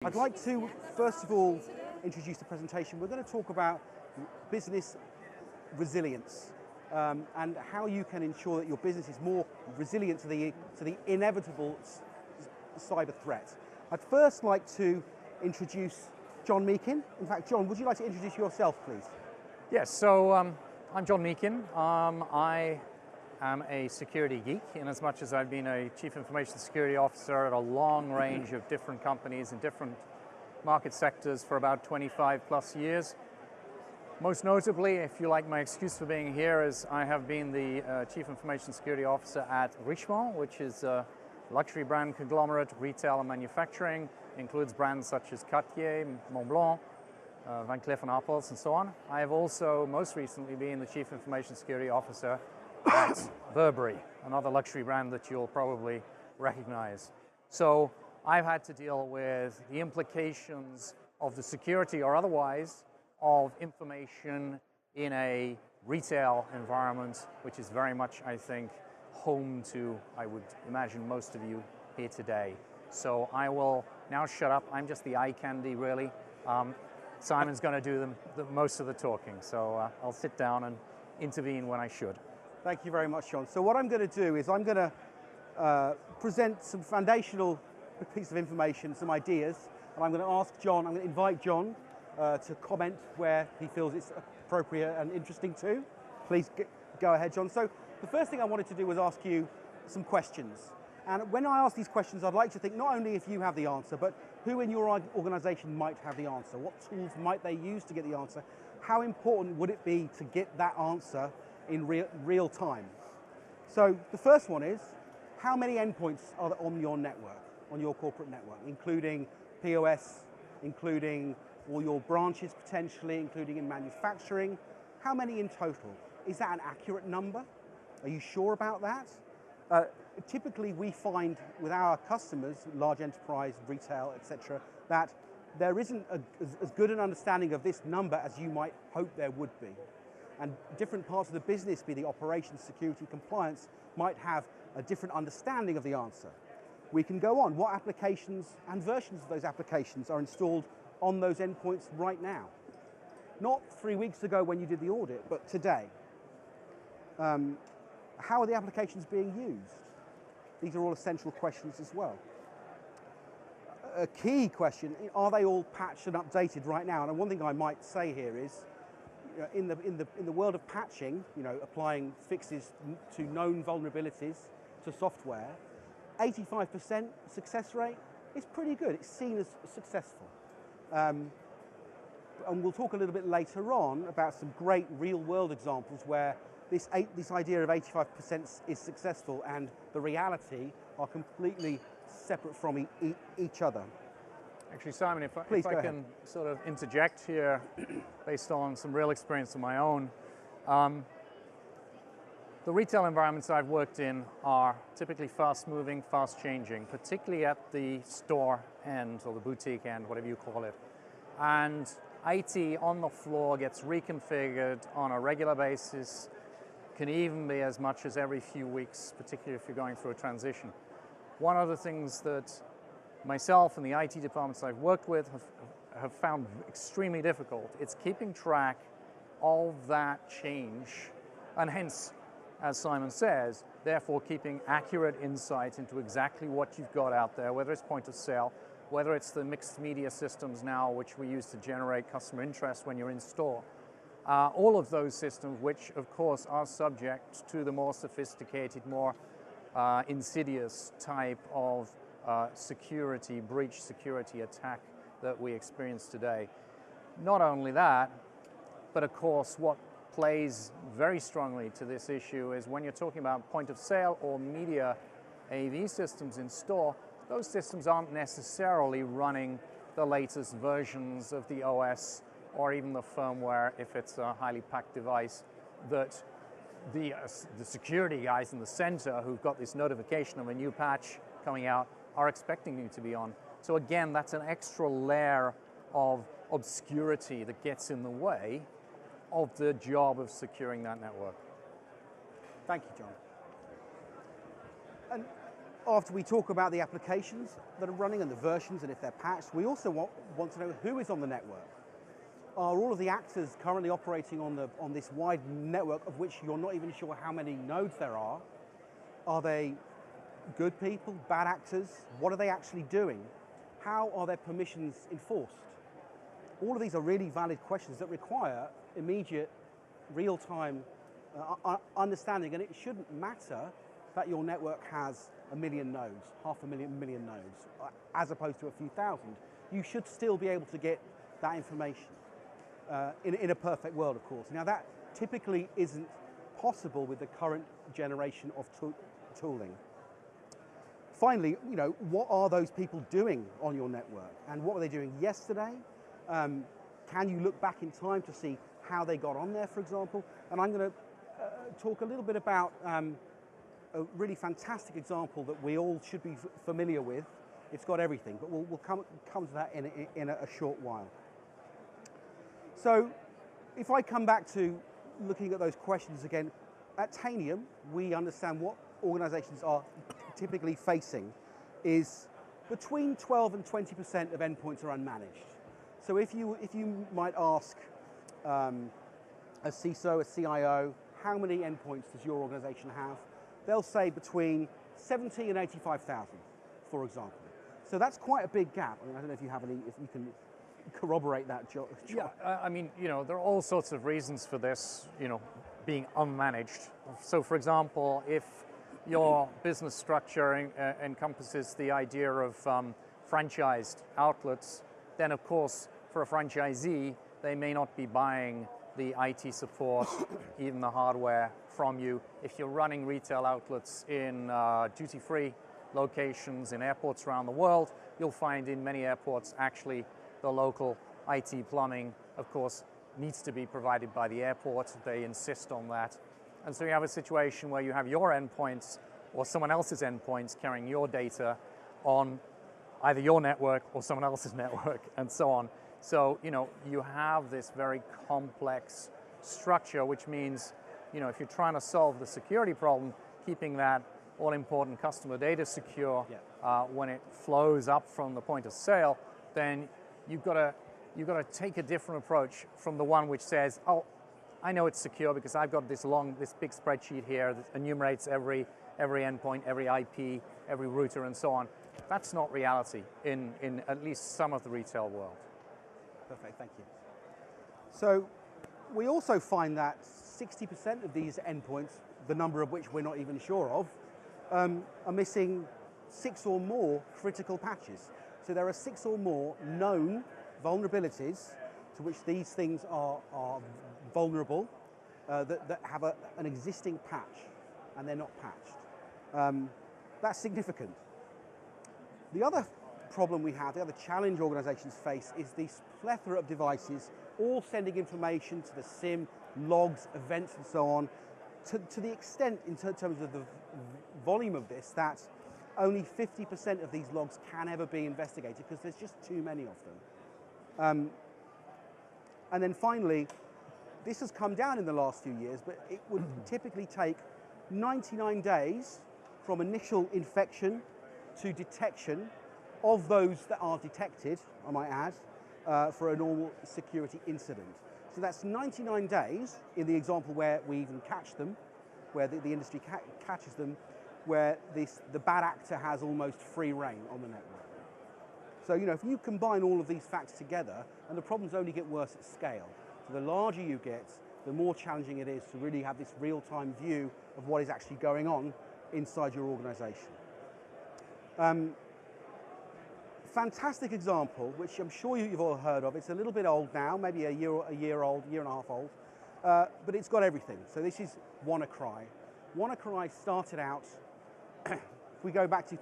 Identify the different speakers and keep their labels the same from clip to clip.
Speaker 1: I'd like to, first of all, introduce the presentation. We're going to talk about business resilience and how you can ensure that your business is more resilient to the inevitable cyber threat. I'd first like to introduce John Meakin. In fact, John, would you like to introduce yourself, please?
Speaker 2: Yes, so I'm John Meakin. I am a security geek in as much as I've been a Chief Information Security Officer at a long range of different companies in different market sectors for about 25 plus years. Most notably, if you like, my excuse for being here is I have been the Chief Information Security Officer at Richemont, which is a luxury brand conglomerate, retail and manufacturing, includes brands such as Cartier, Montblanc, Van Cleef & Arpels, and so on. I have also most recently been the Chief Information Security Officer at Burberry, another luxury brand that you'll probably recognize. So I've had to deal with the implications of the security or otherwise of information in a retail environment, which is very much, I think, home to, I would imagine, most of you here today. So I will now shut up. I'm just the eye candy, really. Simon's going to do most of the talking, so I'll sit down and intervene when I should.
Speaker 1: Thank you very much, John. So what I'm going to do is I'm going to present some foundational piece of information, some ideas, and I'm going to ask John, I'm going to invite John to comment where he feels it's appropriate and interesting too. Please go ahead, John. So the first thing I wanted to do was ask you some questions. And when I ask these questions, I'd like to think not only if you have the answer, but who in your organization might have the answer. What tools might they use to get the answer? How important would it be to get that answer in real time? So the first one is, how many endpoints are there on your network, on your corporate network, including POS, including all your branches potentially, including in manufacturing? How many in total? Is that an accurate number? Are you sure about that? Typically we find with our customers, large enterprise, retail, etc., that there isn't as good an understanding of this number as you might hope there would be. And different parts of the business, be the operations, security, compliance, might have a different understanding of the answer. We can go on. What applications and versions of those applications are installed on those endpoints right now? Not 3 weeks ago when you did the audit, but today. How are the applications being used? These are all essential questions as well. A key question, are they all patched and updated right now? And one thing I might say here is, in the world of patching, applying fixes to known vulnerabilities to software, 85% success rate is pretty good. It's seen as successful. And we'll talk a little bit later on about some great real-world examples where this idea of 85% is successful and the reality are completely separate from each other.
Speaker 2: Actually, Simon, if I can sort of interject here based on some real experience of my own. The retail environments I've worked in are typically fast-moving, fast-changing, particularly at the store end or the boutique end, whatever you call it. And IT on the floor gets reconfigured on a regular basis, can even be as much as every few weeks, particularly if you're going through a transition. One of the things that myself and the IT departments I've worked with have found extremely difficult, it's keeping track of that change, and hence, as Simon says, therefore keeping accurate insight into exactly what you've got out there, whether it's point of sale, whether it's the mixed media systems now, which we use to generate customer interest when you're in store. All of those systems, which of course are subject to the more sophisticated, more insidious type of security, breach security attack that we experience today. Not only that, but of course what plays very strongly to this issue is when you're talking about point of sale or media AV systems in store, those systems aren't necessarily running the latest versions of the OS or even the firmware if it's a highly packed device that the security guys in the center who've got this notification of a new patch coming out are expecting you to be on. So again, that's an extra layer of obscurity that gets in the way of the job of securing that network.
Speaker 1: Thank you, John. And after we talk about the applications that are running and the versions and if they're patched, we also want to know who is on the network. Are all of the actors currently operating on this wide network of which you're not even sure how many nodes there are? Are they good people, bad actors? What are they actually doing? How are their permissions enforced? All of these are really valid questions that require immediate, real-time understanding, and it shouldn't matter that your network has 1 million nodes, half a million nodes, as opposed to a few thousand. You should still be able to get that information in a perfect world, of course. Now that typically isn't possible with the current generation of tooling. Finally, what are those people doing on your network, and what were they doing yesterday? Can you look back in time to see how they got on there, for example? And I'm going to talk a little bit about a really fantastic example that we all should be familiar with. It's got everything, but we'll come to that in a short while. So if I come back to looking at those questions again, at Tanium, we understand what organizations are typically facing is between 12 and 20% of endpoints are unmanaged. So if you might ask a CISO, a CIO, how many endpoints does your organization have? They'll say between 70 and 85,000, for example. So that's quite a big gap. I mean, I don't know if you have any, if you can corroborate that, John.
Speaker 2: Yeah, I mean, there are all sorts of reasons for this, being unmanaged. So for example, if your business structure encompasses the idea of franchised outlets, then of course, for a franchisee, they may not be buying the IT support, even the hardware from you. If you're running retail outlets in duty-free locations in airports around the world, you'll find in many airports actually the local IT plumbing, of course, needs to be provided by the airport. They insist on that. And so you have a situation where you have your endpoints or someone else's endpoints carrying your data on either your network or someone else's network and so on. So, you have this very complex structure, which means, if you're trying to solve the security problem, keeping that all-important customer data secure when it flows up from the point of sale, then you've got to take a different approach from the one which says, oh, I know it's secure because I've got this big spreadsheet here that enumerates every endpoint, every IP, every router, and so on. That's not reality in at least some of the retail world.
Speaker 1: Perfect, thank you. So we also find that 60% of these endpoints, the number of which we're not even sure of, are missing 6 or more critical patches. So there are 6 or more known vulnerabilities to which these things are vulnerable that have an existing patch and they're not patched. That's significant. The other problem we have, the other challenge organizations face is this plethora of devices all sending information to the SIEM, logs, events and so on, to the extent in terms of the volume of this that only 50% of these logs can ever be investigated because there's just too many of them. And then finally, this has come down in the last few years, but it would typically take 99 days from initial infection to detection of those that are detected, I might add, for a normal security incident. So that's 99 days in the example where we even catch them, where the industry catches them, where the bad actor has almost free reign on the network. So, if you combine all of these facts together, and the problems only get worse at scale. So the larger you get, the more challenging it is to really have this real-time view of what is actually going on inside your organization. Fantastic example, which I'm sure you've all heard of. It's a little bit old now, maybe a year old, year and a half old, but it's got everything. So this is WannaCry. WannaCry started out, if we go back to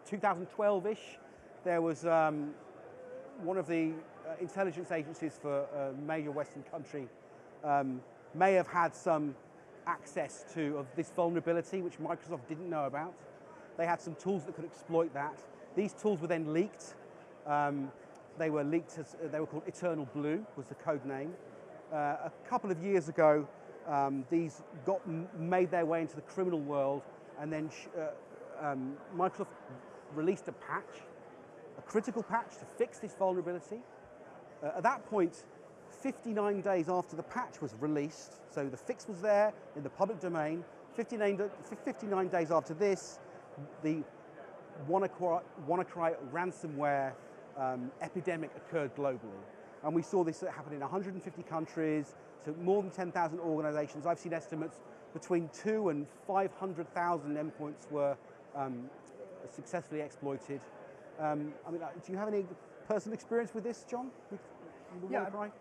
Speaker 1: 2012-ish, there was one of the intelligence agencies for a major Western country may have had some access to this vulnerability, which Microsoft didn't know about. They had some tools that could exploit that. These tools were then leaked. They were leaked as, they were called Eternal Blue, was the code name. A couple of years ago, these made their way into the criminal world and then Microsoft released a patch, a critical patch to fix this vulnerability. At that point, 59 days after the patch was released, so the fix was there in the public domain, 59 days after this, the WannaCry ransomware epidemic occurred globally. And we saw this happen in 150 countries, so more than 10,000 organizations. I've seen estimates between 200,000 and 500,000 endpoints were successfully exploited. I mean, do you have any personal experience with this, John? With WannaCry?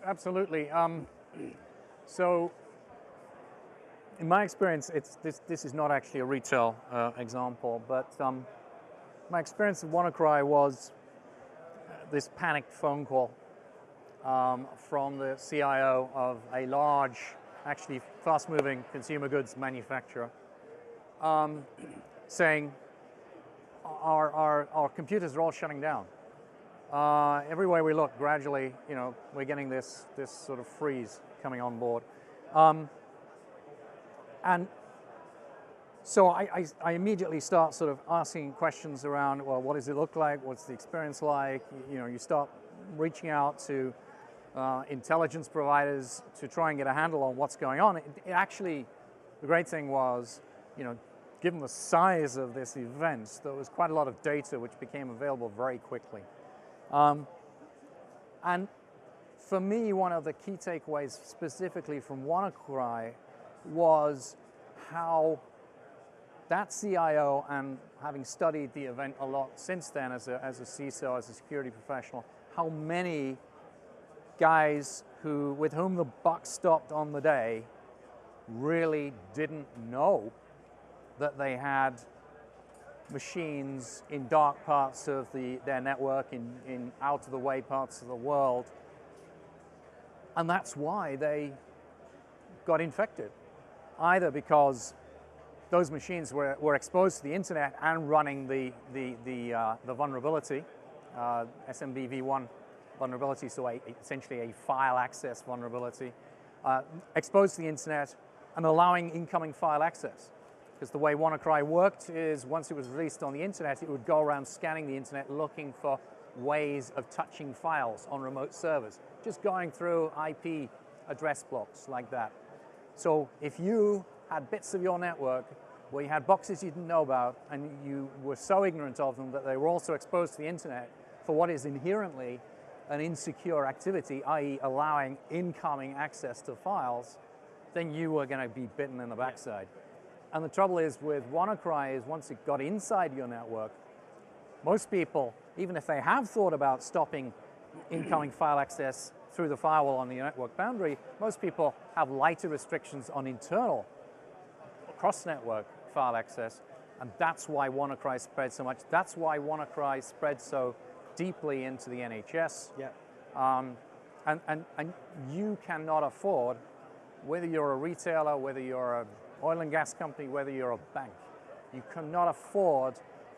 Speaker 2: Absolutely. So, in my experience, this is not actually a retail example, but my experience of WannaCry was this panicked phone call from the CIO of a large, actually fast-moving consumer goods manufacturer, saying, our computers are all shutting down. Everywhere we look, gradually, we're getting this sort of freeze coming on board. And so I immediately start sort of asking questions around, well, what does it look like? What's the experience like? You start reaching out to intelligence providers to try and get a handle on what's going on. It actually, the great thing was, given the size of this event, there was quite a lot of data which became available very quickly. And for me, one of the key takeaways specifically from WannaCry was how that CIO, and having studied the event a lot since then as a CISO, as a security professional, how many guys with whom the buck stopped on the day really didn't know that they had machines in dark parts of their network, in out-of-the-way parts of the world. And that's why they got infected. Either because those machines were exposed to the internet and running the vulnerability, SMB-v1 vulnerability, so essentially a file access vulnerability, exposed to the internet and allowing incoming file access. Because the way WannaCry worked is once it was released on the internet, it would go around scanning the internet looking for ways of touching files on remote servers, just going through IP address blocks like that. So if you had bits of your network where you had boxes you didn't know about and you were so ignorant of them that they were also exposed to the internet for what is inherently an insecure activity, i.e. allowing incoming access to files, then you were going to be bitten in the backside. And the trouble is with WannaCry is once it got inside your network, most people, even if they have thought about stopping incoming file access through the firewall on the network boundary, most people have lighter restrictions on internal cross-network file access, and that's why WannaCry spread so much. That's why WannaCry spread so deeply into the NHS.
Speaker 1: Yeah.
Speaker 2: And you cannot afford, whether you're a retailer, whether you're an oil and gas company, whether you're a bank, you cannot afford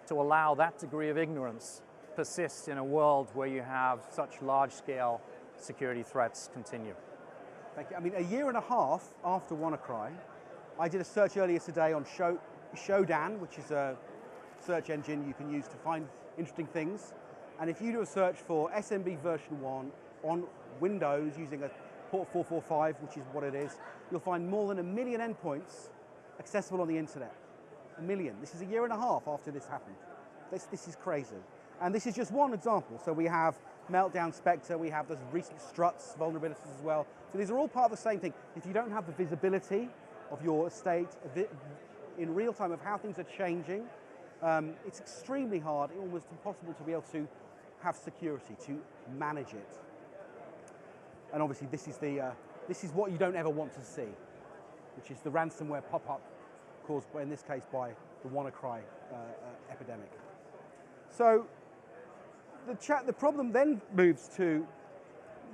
Speaker 2: to allow that degree of ignorance persist in a world where you have such large-scale security threats continue.
Speaker 1: Thank you. I mean, a year and a half after WannaCry, I did a search earlier today on Shodan, which is a search engine you can use to find interesting things. And if you do a search for SMB version 1 on Windows using a port 445, which is what it is, you'll find more than 1 million endpoints accessible on the internet. 1 million. This is a year and a half after this happened. This is crazy. And this is just one example. So we have Meltdown Spectre, we have those recent Struts vulnerabilities as well. So these are all part of the same thing. If you don't have the visibility of your estate in real time of how things are changing, it's extremely hard, almost impossible to be able to have security, to manage it. And obviously this is what you don't ever want to see, which is the ransomware pop-up caused, in this case, by the WannaCry epidemic. So the problem then moves to,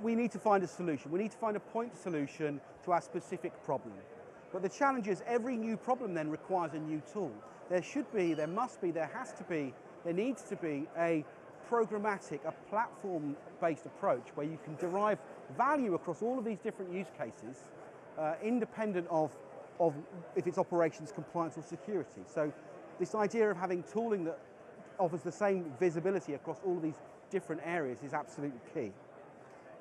Speaker 1: we need to find a solution. We need to find a point solution to our specific problem. But the challenge is every new problem then requires a new tool. There should be, there must be, there has to be, there needs to be a programmatic, a platform-based approach where you can derive value across all of these different use cases, independent of if it's operations, compliance, or security. So this idea of having tooling that offers the same visibility across all of these different areas is absolutely key.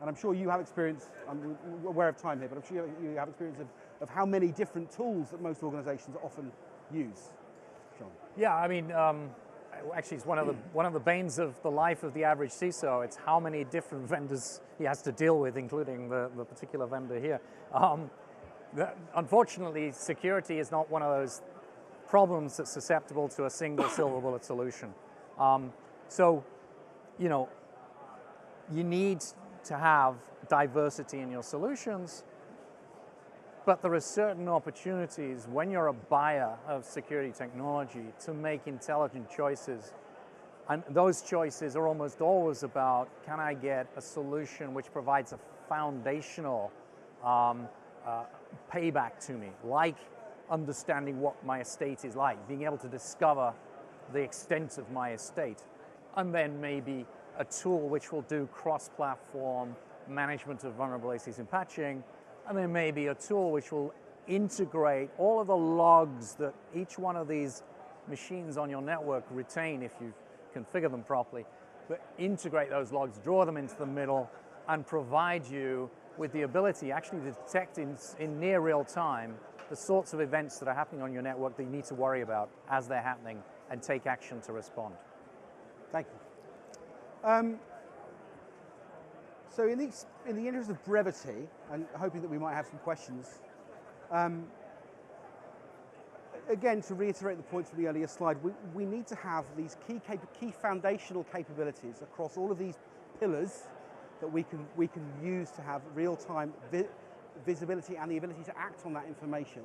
Speaker 1: And I'm sure you have experience, I'm aware of time here, but I'm sure you have experience of how many different tools that most organizations often use. John.
Speaker 2: Yeah, I mean, actually it's one of the banes of the life of the average CISO. It's how many different vendors he has to deal with, including the particular vendor here. Unfortunately, security is not one of those problems that's susceptible to a single silver bullet solution. So, you know, you need to have diversity in your solutions, but there are certain opportunities when you're a buyer of security technology to make intelligent choices. And those choices are almost always about, can I get a solution which provides a foundational payback to me, like understanding what my estate is like, being able to discover the extent of my estate, and then maybe a tool which will do cross-platform management of vulnerabilities and patching, and then maybe a tool which will integrate all of the logs that each one of these machines on your network retain if you configure them properly, but integrate those logs, draw them into the middle, and provide you with the ability actually to detect in near real time the sorts of events that are happening on your network that you need to worry about as they're happening and take action to respond.
Speaker 1: Thank you. So in the interest of brevity, and hoping that we might have some questions, again, to reiterate the points from the earlier slide, we need to have these key foundational capabilities across all of these pillars that we can use to have real-time visibility and the ability to act on that information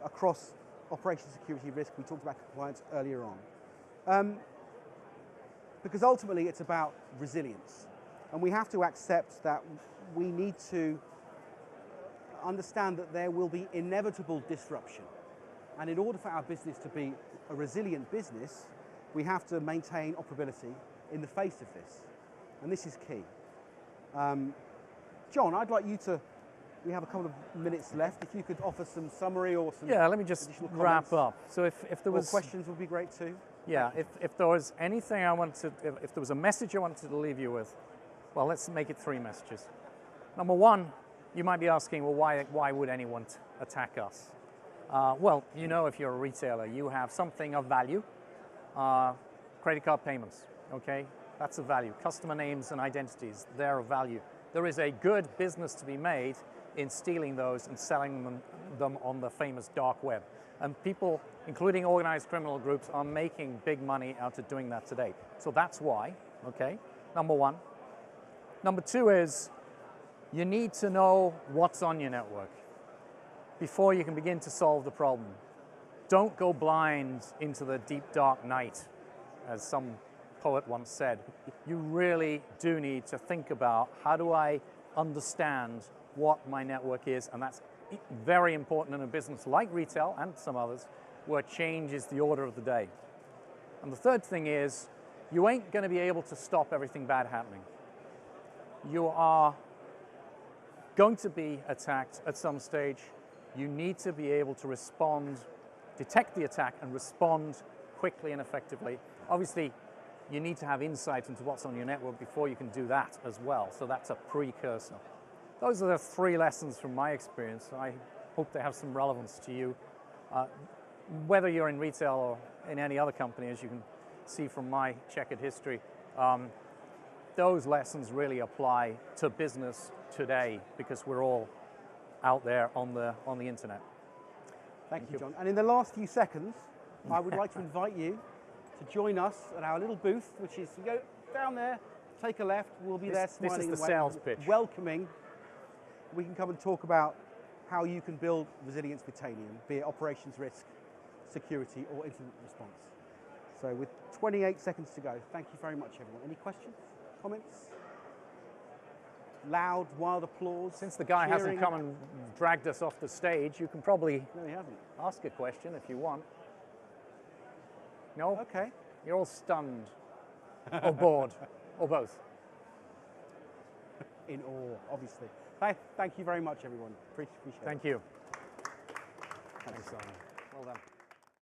Speaker 1: across operations, security, risk. We talked about compliance earlier on. Because ultimately it's about resilience. And we have to accept that we need to understand that there will be inevitable disruption. And in order for our business to be a resilient business, we have to maintain operability in the face of this. And this is key. John, I'd like you to, we have a couple of minutes left, if you could offer some summary or some
Speaker 2: let me just wrap up. So if there was
Speaker 1: questions would be great too.
Speaker 2: Yeah, if there was anything I wanted to, if there was a message I wanted to leave you with, well, let's make it 3 messages. Number 1, you might be asking, well, why would anyone attack us? Well, you know, if you're a retailer, you have something of value. Credit card payments, okay? That's of value. Customer names and identities, they're of value. There is a good business to be made in stealing those and selling them on the famous dark web. And people, including organized criminal groups, are making big money out of doing that today. So that's why, okay? Number 1. Number 2 is, you need to know what's on your network before you can begin to solve the problem. Don't go blind into the deep dark night, as some poet once said. You really do need to think about, how do I understand what my network is? And that's very important in a business like retail and some others, where change is the order of the day. And the third thing is, you ain't going to be able to stop everything bad happening. You are going to be attacked at some stage. You need to be able to respond, detect the attack and respond quickly and effectively. Obviously, you need to have insight into what's on your network before you can do that as well. So that's a precursor. Those are the 3 lessons from my experience. I hope they have some relevance to you. Whether you're in retail or in any other company, as you can see from my checkered history, those lessons really apply to business today, because we're all out there on the internet.
Speaker 1: Thank you, John. And in the last few seconds, I would like to invite you to join us at our little booth, which is, you go down there, take a left, we'll be there smiling.
Speaker 2: This is the sales pitch.
Speaker 1: Welcoming. We can come and talk about how you can build resilience with Tanium, be it operations risk, security, or incident response. So with 28 seconds to go, thank you very much, everyone. Any questions, comments? Loud, wild applause.
Speaker 2: Since the guy hasn't come and dragged us off the stage, you can probably
Speaker 1: No, he hasn't.
Speaker 2: ask a question if you want. No?
Speaker 1: Okay.
Speaker 2: You're all stunned, or bored, or both.
Speaker 1: In awe, obviously. Thank you very much, everyone. Appreciate it.
Speaker 2: Thank you.
Speaker 1: Thanks, Simon.
Speaker 2: Well done.